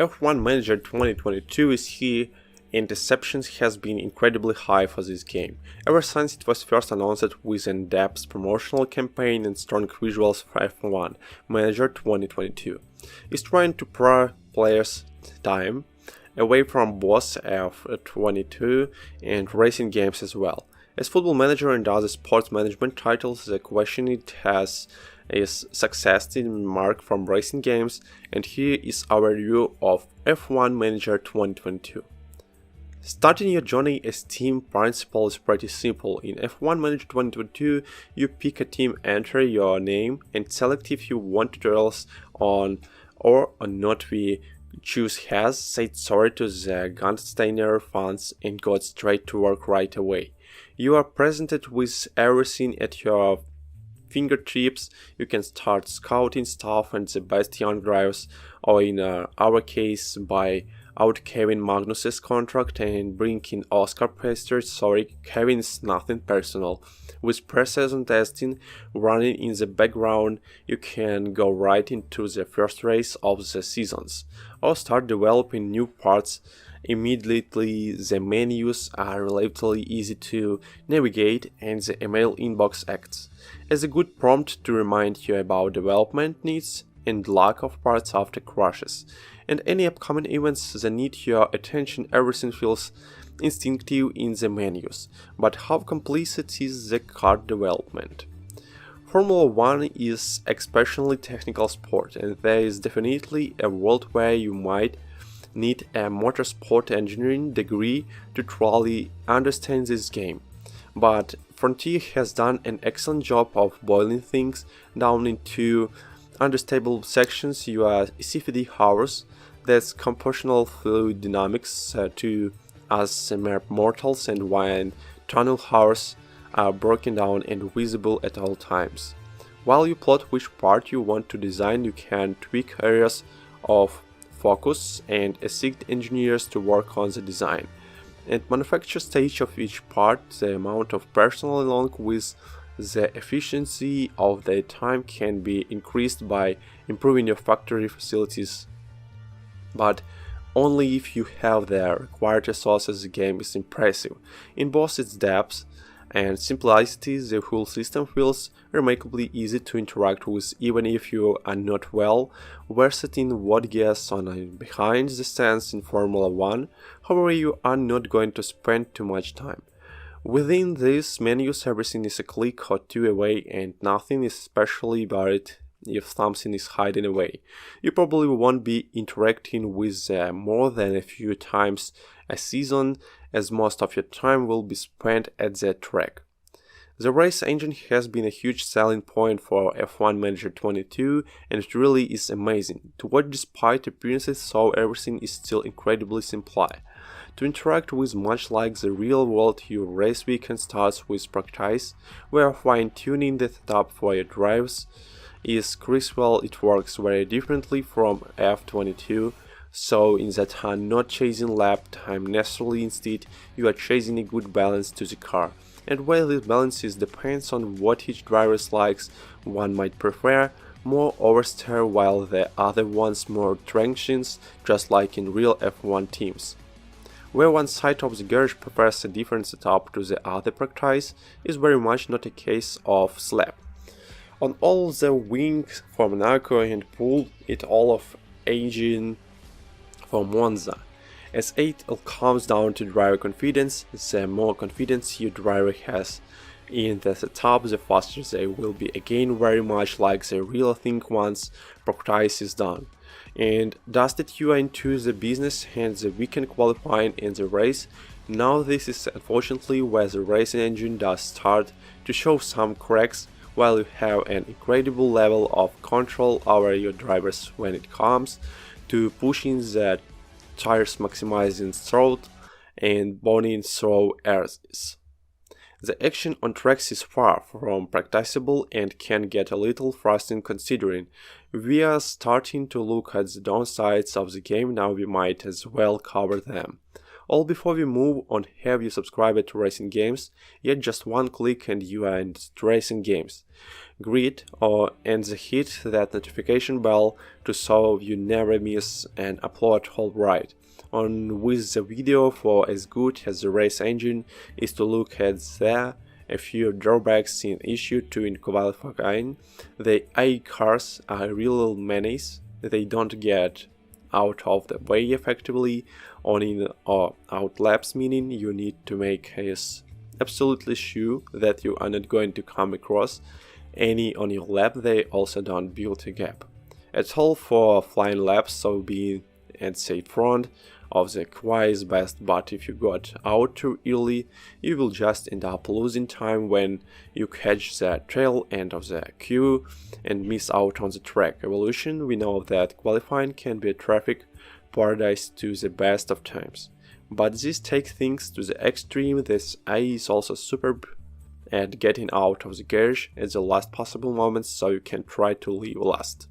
F1 Manager 2022 is here, and reception has been incredibly high for this game, ever since it was first announced with an in-depth promotional campaign and strong visuals for F1 Manager 2022. It's trying to pry players' time away from both F22 and racing games as well. As Football Manager and other sports management titles, the question it has is success in mark from racing games, and here is our review of F1 Manager 2022. Starting your journey as team principal is pretty simple. In F1 Manager 2022, you pick a team, enter your name, and select if you want tutorials on or not. We choose has, said sorry to the Gunsteiner fans, and got straight to work right away. You are presented with everything at your fingertips. You can start scouting stuff and the best young drivers, or in our case buy out Kevin Magnussen's contract and bring in Oscar Piastri. Sorry, Kevin is nothing personal. With pre-season testing running in the background, you can go right into the first race of the seasons, or start developing new parts immediately. The menus are relatively easy to navigate, and the email inbox acts as a good prompt to remind you about development needs and lack of parts after crashes, and any upcoming events that need your attention. Everything feels instinctive in the menus, but how complex is the car development? Formula 1 is especially technical sport, and there is definitely a world where you might need a motorsport engineering degree to truly understand this game. But Frontier has done an excellent job of boiling things down into understandable sections. Your CFD hours, that's compositional fluid dynamics to us mere mortals, and wind tunnel hours are broken down and visible at all times. While you plot which part you want to design, you can tweak areas of focus and assign engineers to work on the design. At manufacture stage of each part, the amount of personnel along with the efficiency of their time can be increased by improving your factory facilities, but only if you have the required resources. The game is impressive in both its depth and simplicity. The whole system feels remarkably easy to interact with, even if you are not well versed in what goes on behind the scenes in Formula 1. However, you are not going to spend too much time within these menus. Everything is a click or two away, and nothing is especially buried. If something is hidden away, you probably won't be interacting with them more than a few times a season, as most of your time will be spent at the track. The race engine has been a huge selling point for F1 Manager 22, and it really is amazing to watch. Despite appearances, so everything is still incredibly simple to interact with. Much like the real world, your race weekend starts with practice, where fine-tuning the setup for your drives is crucial. It works very differently from F22, so in that you are not chasing lap time necessarily. Instead, you are chasing a good balance to the car, and while this balance depends on what each driver likes, one might prefer more oversteer while the other wants more tractions, just like in real F1 teams, where one side of the garage prefers a different setup to the other. Practice is very much not a case of slap on all the wings for Monaco and pull it all of aging for Monza. As it all comes down to driver confidence, the more confidence your driver has in the setup, the faster they will be. Again, very much like the real thing once practice is done. And thus that you are into the business and the weekend qualifying and the race. Now this is unfortunately where the racing engine does start to show some cracks, while you have an incredible level of control over your drivers when it comes to pushing the tires, maximizing throat and burning through areas. The action on tracks is far from practicable and can get a little frustrating considering we are starting to look at the downsides of the game. Now we might as well cover them. All before we move on, have you subscribed to Racing Games? Yet just one click and you are in Racing Games. Grid and hit that notification bell to so you never miss an upload. Alright. On with the video, for as good as the race engine is to look at, there a few drawbacks in issue 2 in qualifying. The AI cars are a real menace. They don't get out of the way effectively on in or out laps, meaning you need to make absolutely sure that you are not going to come across any on your lap. They also don't build a gap at all for flying laps, so being at say front of the queue is best, but if you got out too early, you will just end up losing time when you catch the tail end of the queue and miss out on the track. Evolution, we know that qualifying can be a traffic paradise to the best of times, but this takes things to the extreme. This AI is also superb at getting out of the garage at the last possible moment, so you can try to leave last.